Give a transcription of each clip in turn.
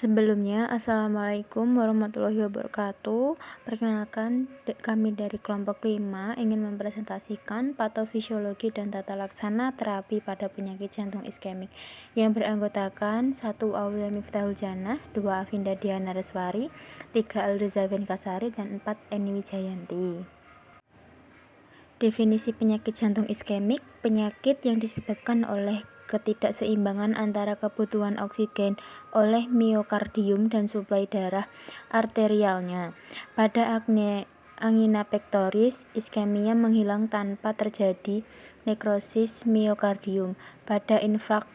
Sebelumnya, Assalamualaikum warahmatullahi wabarakatuh. Perkenalkan, kami dari kelompok 5 ingin mempresentasikan patofisiologi dan tata laksana terapi pada penyakit jantung iskemik yang beranggotakan 1. Aulia Miftahul Jannah, 2. Avinda Diana Reswari, 3. Alreza Venkasari, dan 4. Eni Wijayanti. Definisi penyakit jantung iskemik: penyakit yang disebabkan oleh ketidakseimbangan antara kebutuhan oksigen oleh miokardium dan suplai darah arterialnya. Pada angina pectoris, iskemia menghilang tanpa terjadi nekrosis miokardium. Pada infark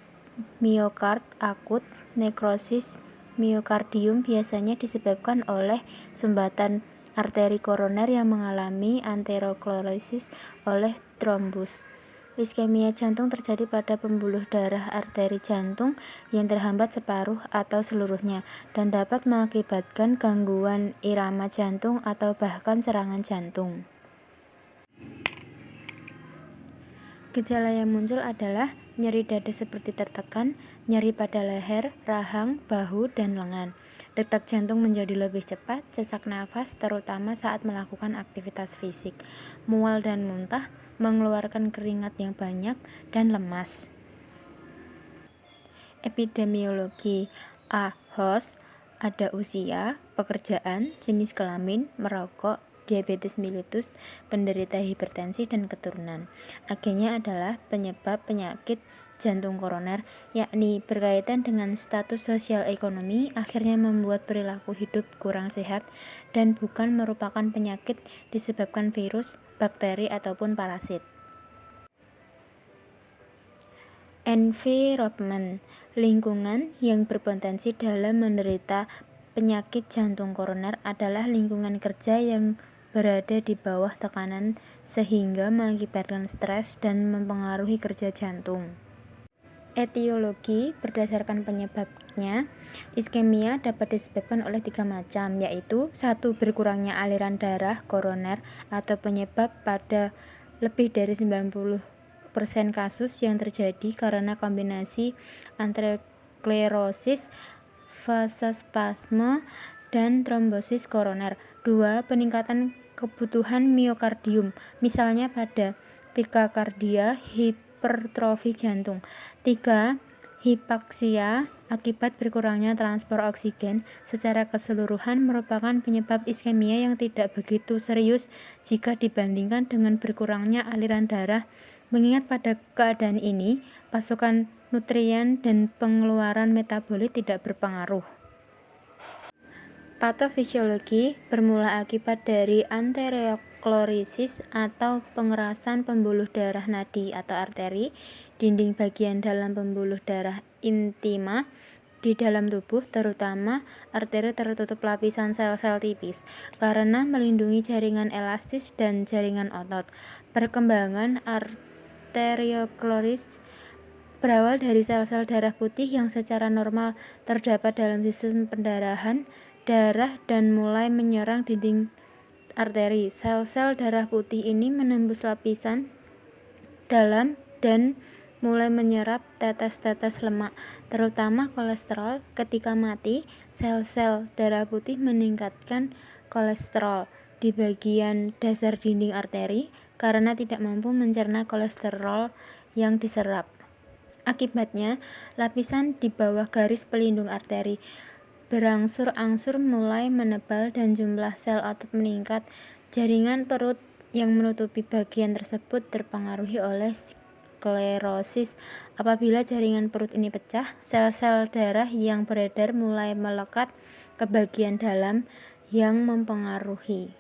miokard akut, nekrosis miokardium biasanya disebabkan oleh sumbatan arteri koroner yang mengalami aterosklerosis oleh trombus. Iskemia jantung terjadi pada pembuluh darah arteri jantung yang terhambat separuh atau seluruhnya dan dapat mengakibatkan gangguan irama jantung atau bahkan serangan jantung. Gejala yang muncul adalah nyeri dada seperti tertekan, nyeri pada leher, rahang, bahu, dan lengan. Detak jantung menjadi lebih cepat, sesak nafas terutama saat melakukan aktivitas fisik, mual dan muntah, mengeluarkan keringat yang banyak, dan lemas. Epidemiologi: A. Host, ada usia, pekerjaan, jenis kelamin, merokok, diabetes mellitus, penderita hipertensi, dan keturunan. Agennya adalah penyebab penyakit jantung koroner, yakni berkaitan dengan status sosial ekonomi, akhirnya membuat perilaku hidup kurang sehat, dan bukan merupakan penyakit disebabkan virus, bakteri, ataupun parasit. Environment: lingkungan yang berpotensi dalam menderita penyakit jantung koroner adalah lingkungan kerja yang berada di bawah tekanan sehingga mengakibatkan stres dan mempengaruhi kerja jantung. Etiologi: berdasarkan penyebabnya, iskemia dapat disebabkan oleh 3 macam, yaitu 1. Berkurangnya aliran darah koroner atau penyebab pada lebih dari 90% kasus yang terjadi karena kombinasi aterosklerosis, vasospasme, dan trombosis koroner. 2. Peningkatan kebutuhan miokardium, misalnya pada tikakardia, hipertrofi jantung. 3. Hipoksia akibat berkurangnya transport oksigen. Secara keseluruhan merupakan penyebab iskemia yang tidak begitu serius jika dibandingkan dengan berkurangnya aliran darah. Mengingat pada keadaan ini, pasokan nutrien dan pengeluaran metabolit tidak berpengaruh. Patofisiologi bermula akibat dari aterosklerosis atau pengerasan pembuluh darah nadi atau arteri, dinding bagian dalam pembuluh darah intima di dalam tubuh, terutama arteri tertutup lapisan sel-sel tipis, karena melindungi jaringan elastis dan jaringan otot. Perkembangan arteriosklerosis berawal dari sel-sel darah putih yang secara normal terdapat dalam sistem pendarahan darah dan mulai menyerang dinding arteri. Sel-sel darah putih ini menembus lapisan dalam dan mulai menyerap tetes-tetes lemak, terutama kolesterol. Ketika mati, sel-sel darah putih meningkatkan kolesterol di bagian dasar dinding arteri karena tidak mampu mencerna kolesterol yang diserap. Akibatnya, lapisan di bawah garis pelindung arteri berangsur-angsur mulai menebal dan jumlah sel otot meningkat. Jaringan perut yang menutupi bagian tersebut terpengaruhi oleh sklerosis. Apabila jaringan perut ini pecah, sel-sel darah yang beredar mulai melekat ke bagian dalam yang mempengaruhi.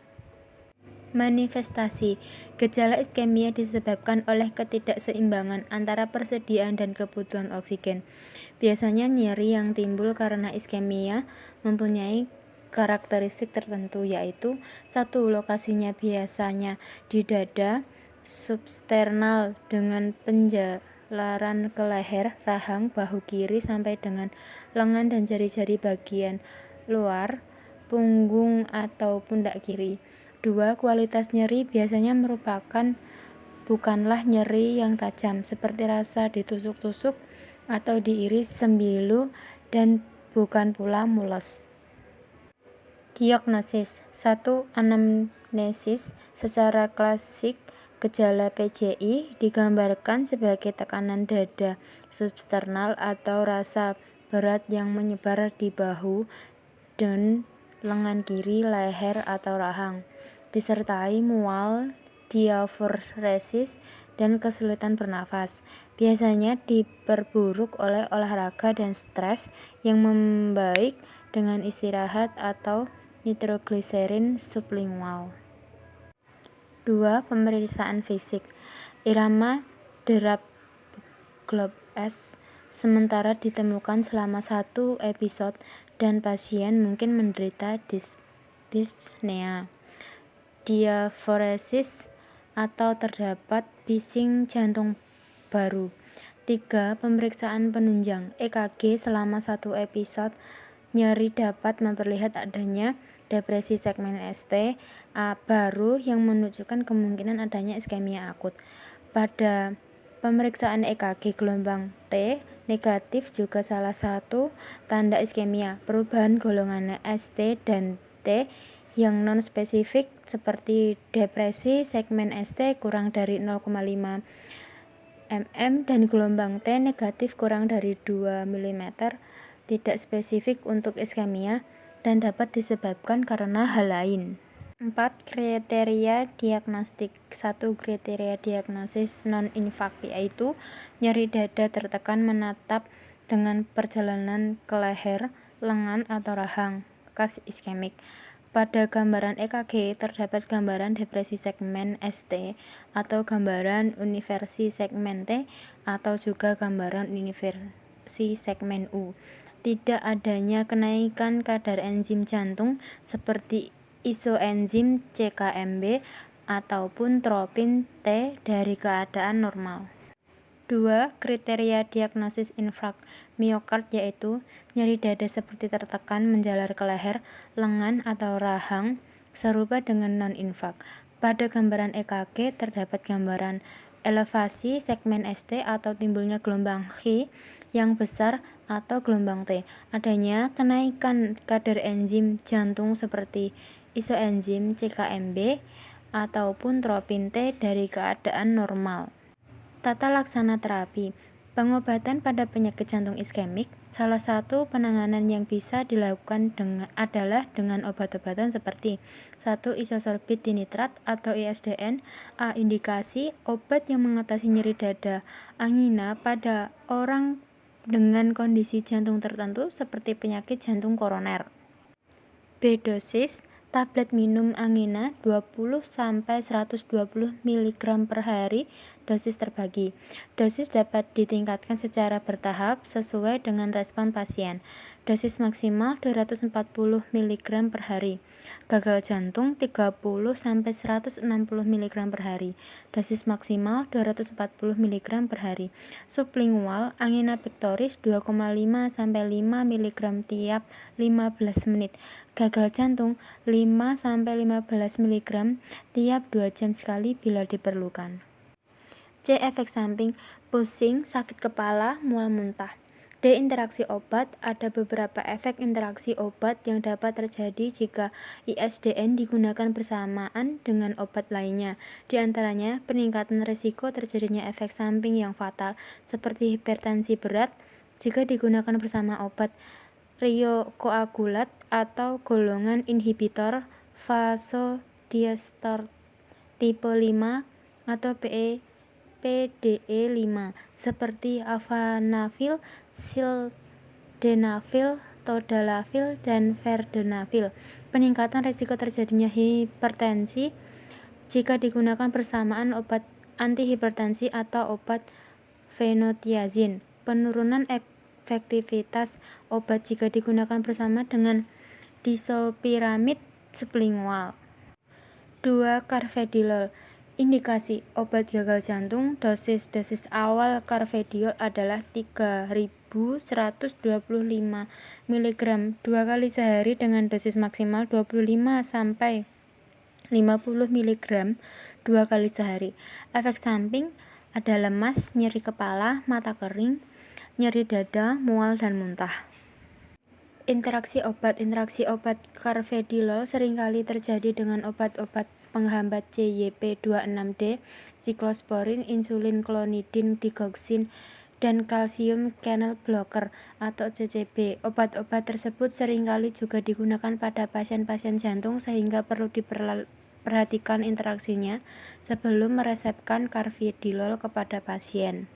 Manifestasi: gejala iskemia disebabkan oleh ketidakseimbangan antara persediaan dan kebutuhan oksigen. Biasanya nyeri yang timbul karena iskemia mempunyai karakteristik tertentu, yaitu 1. Lokasinya biasanya di dada substernal dengan penjalaran ke leher, rahang, bahu kiri sampai dengan lengan dan jari-jari bagian luar punggung atau pundak kiri. 2. Kualitas nyeri biasanya bukanlah nyeri yang tajam seperti rasa ditusuk-tusuk atau diiris sembilu dan bukan pula mules. Diagnosis 1. Anamnesis. Secara klasik, gejala PJI digambarkan sebagai tekanan dada substernal atau rasa berat yang menyebar di bahu dan lengan kiri, leher, atau rahang, disertai mual, diaforesis, dan kesulitan bernafas. Biasanya diperburuk oleh olahraga dan stres yang membaik dengan istirahat atau nitrogliserin sublingual. 2. Pemeriksaan fisik. Irama derap Globe-S sementara ditemukan selama 1 episode dan pasien mungkin menderita dyspnea, diaforesis, atau terdapat bising jantung baru. 3. Pemeriksaan penunjang EKG selama 1 episode nyeri dapat memperlihat adanya depresi segmen ST baru yang menunjukkan kemungkinan adanya iskemia akut. Pada pemeriksaan EKG gelombang T negatif juga salah satu tanda iskemia. Perubahan golongan ST dan T yang non-spesifik seperti depresi segmen ST kurang dari 0,5 mm dan gelombang T negatif kurang dari 2 mm tidak spesifik untuk iskemia dan dapat disebabkan karena hal lain. 4. Kriteria diagnostik. 1. Kriteria diagnosis non-infak yaitu nyeri dada tertekan menatap dengan perjalanan ke leher, lengan, atau rahang, khas iskemik. Pada gambaran EKG terdapat gambaran depresi segmen ST atau gambaran inversi segmen T atau juga gambaran inversi segmen U. Tidak adanya kenaikan kadar enzim jantung seperti isoenzim CKMB ataupun tropin T dari keadaan normal. 2. Kriteria diagnosis infrak miokard yaitu nyeri dada seperti tertekan menjalar ke leher, lengan, atau rahang serupa dengan non-infrak. Pada gambaran EKG terdapat gambaran elevasi segmen ST atau timbulnya gelombang Chi yang besar atau gelombang T. Adanya kenaikan kadar enzim jantung seperti isoenzim CKMB ataupun tropin T dari keadaan normal. Tata laksana terapi. Pengobatan pada penyakit jantung iskemik, salah satu penanganan yang bisa dilakukan adalah dengan obat-obatan seperti 1. Isosorbit dinitrat atau ISDN. A. Indikasi obat yang mengatasi nyeri dada angina pada orang dengan kondisi jantung tertentu seperti penyakit jantung koroner. B. Dosis tablet minum angina 20-120 mg per hari, dosis terbagi. Dosis dapat ditingkatkan secara bertahap sesuai dengan respon pasien. Dosis maksimal 240 mg per hari. Gagal jantung 30-160 mg per hari. Dosis maksimal 240 mg per hari. Sublingual angina pectoris 2,5-5 mg tiap 15 menit. Gagal jantung 5-15 mg tiap 2 jam sekali bila diperlukan. C. Efek samping pusing, sakit kepala, mual muntah. D. Interaksi obat. Ada beberapa efek interaksi obat yang dapat terjadi jika ISDN digunakan bersamaan dengan obat lainnya. Di antaranya peningkatan risiko terjadinya efek samping yang fatal seperti hipertensi berat jika digunakan bersama obat riokoagulat atau golongan inhibitor vasodiester tipe 5 atau PDE5 seperti avanafil, sildenafil, tadalafil, dan vardenafil. Peningkatan risiko terjadinya hipertensi jika digunakan bersamaan obat antihipertensi atau obat fenotiazin. Penurunan efektivitas obat jika digunakan bersama dengan disopiramid sublingual. 2. Carvedilol. Indikasi obat gagal jantung. Dosis awal carvedilol adalah 3.125 mg 2 kali sehari dengan dosis maksimal 25-50 mg 2 kali sehari. Efek samping ada lemas, nyeri kepala, mata kering, nyeri dada, mual, dan muntah. Interaksi obat carvedilol seringkali terjadi dengan obat-obat penghambat CYP26D, siklosporin, insulin, klonidin, digoxin, dan kalsium channel blocker atau CCB. Obat-obat tersebut seringkali juga digunakan pada pasien-pasien jantung sehingga perlu diperhatikan interaksinya sebelum meresepkan carvedilol kepada pasien.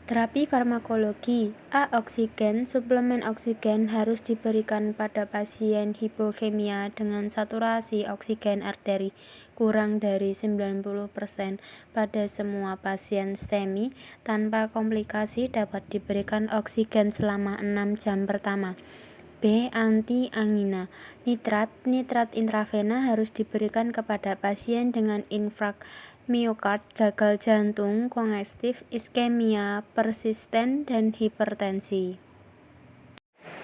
Terapi farmakologi A. Oksigen. Suplemen oksigen harus diberikan pada pasien hipokemia dengan saturasi oksigen arteri kurang dari 90%. Pada semua pasien STEMI tanpa komplikasi dapat diberikan oksigen selama 6 jam pertama. B. Anti-angina. Nitrat intravena harus diberikan kepada pasien dengan infrak miokard, gagal jantung, kongestif, iskemia persisten, dan hipertensi.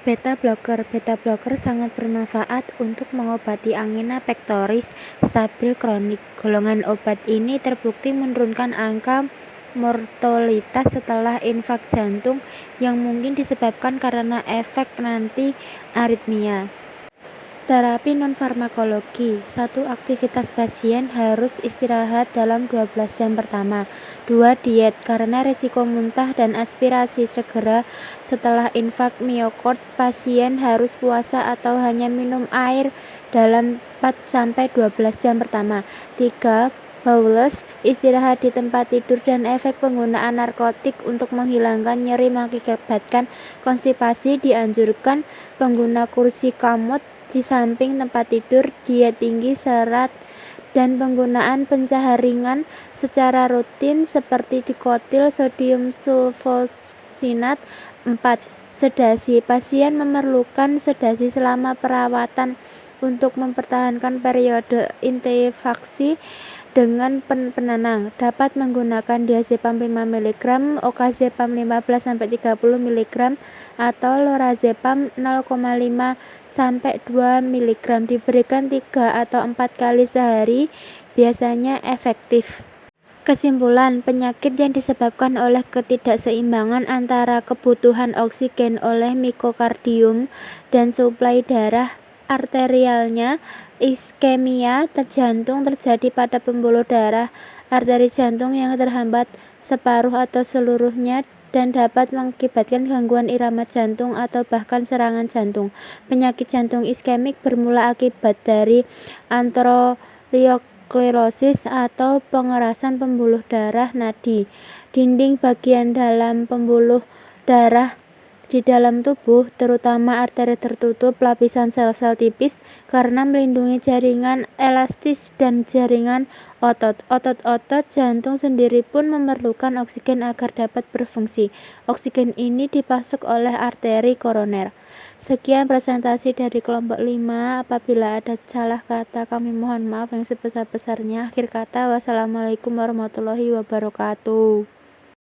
Beta blocker sangat bermanfaat untuk mengobati angina pectoris stabil kronik. Golongan obat ini terbukti menurunkan angka mortalitas setelah infrak jantung yang mungkin disebabkan karena efek nanti aritmia. Terapi non-farmakologi. 1. Aktivitas pasien harus istirahat dalam 12 jam pertama. 2. Diet, karena risiko muntah dan aspirasi segera setelah infrak miokard. Pasien harus puasa atau hanya minum air dalam 4-12 jam pertama. 3. Bolus, istirahat di tempat tidur dan efek penggunaan narkotik untuk menghilangkan nyeri mengakibatkan konstipasi dianjurkan pengguna kursi kamot di samping tempat tidur, diet tinggi serat, dan penggunaan pencahar ringan secara rutin seperti dikotil sodium sulfosinat. 4. Sedasi. Pasien memerlukan sedasi selama perawatan untuk mempertahankan periode intifaksi dengan penenang. Dapat menggunakan diazepam 5 mg, okazepam 15-30 mg, atau lorazepam 0,5-2 mg. Diberikan 3 atau 4 kali sehari, biasanya efektif. Kesimpulan, penyakit yang disebabkan oleh ketidakseimbangan antara kebutuhan oksigen oleh miokardium dan suplai darah arterialnya, iskemia jantung terjadi pada pembuluh darah arteri jantung yang terhambat separuh atau seluruhnya dan dapat mengakibatkan gangguan irama jantung atau bahkan serangan jantung. Penyakit jantung iskemik bermula akibat dari atherosclerosis atau pengerasan pembuluh darah nadi. Dinding bagian dalam pembuluh darah di dalam tubuh, terutama arteri tertutup lapisan sel-sel tipis karena melindungi jaringan elastis dan jaringan otot. Otot-otot jantung sendiri pun memerlukan oksigen agar dapat berfungsi. Oksigen ini dipasok oleh arteri koroner. Sekian presentasi dari kelompok 5. Apabila ada salah kata, kami mohon maaf yang sebesar-besarnya. Akhir kata, wassalamualaikum warahmatullahi wabarakatuh.